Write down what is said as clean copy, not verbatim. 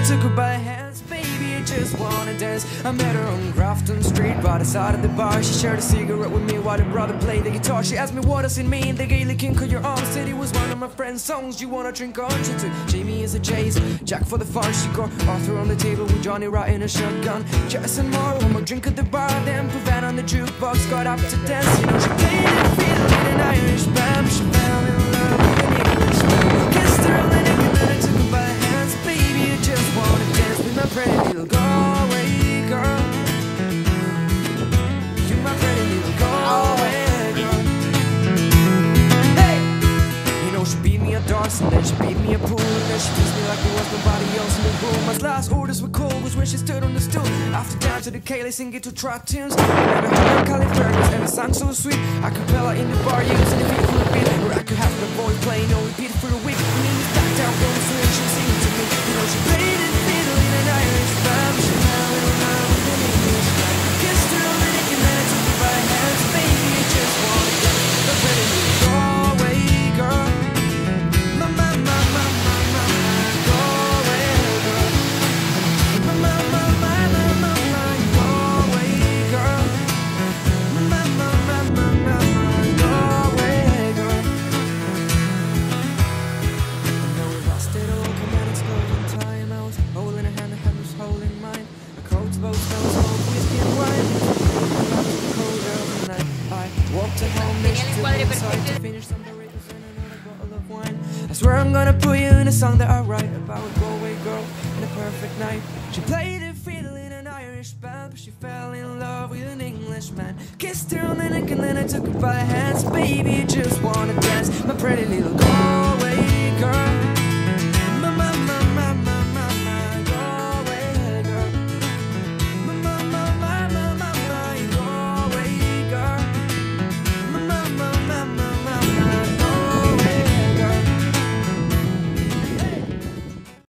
took her by the hands. Baby, I just wanna dance. I met her on Grafton Street by the side of the bar. She shared a cigarette with me while her brother played the guitar. She asked me what does it mean, the Gaelic king called your arm. Said it was one of my friend's songs. You wanna drink on? She took Jamie as a chase, Jack for the fun. She got Arthur on the table with Johnny riding a shotgun. Jess and more, one more drink at the bar. Then put Van on the jukebox, got up to dance. You know she played it, fiddle in an Irish band, but she fell in love with an Englishman. Kissed her on the neck and then I took her by the hands. Baby, I just wanna dance with my pretty little Galway girl. You're my pretty little Galway girl. Hey! You know she beat me at darts and then she beat me at pool, and then she kissed me like there was nobody else in the room. My last orders were cold was when she stood on the stool. After down to the Kaylee singing to track tunes. Never heard Californians and it sang so sweet. I could tell her in the bar using the beat for a beat, or I could have the voice playing on repeat for a week. And then it's back down from the swing, she was singing to me. You know she played it fiddle in an Irish band, but she fell in love with an Englishman. Kissed her on the neck and then I took her by the hands. Baby, I just wanna dance with a pretty little Galway girl. My Galway girl. My Galway girl. My Galway girl. Now we lost it all, come on, it's golden time out. Holding a hand, the hand was holding mine. A coat to both fellas, smoke whiskey and wine. Cold of the night, I walked at home, then she took me inside to finish some burritos and another bottle of wine. I swear I'm gonna put you in a song that I write about a Galway girl and a perfect night. She played the fiddle in an Irish band, but she fell in love with an Englishman. Kissed her on the neck and then I took her by the hands. Baby, I just wanna dance, my pretty little girl.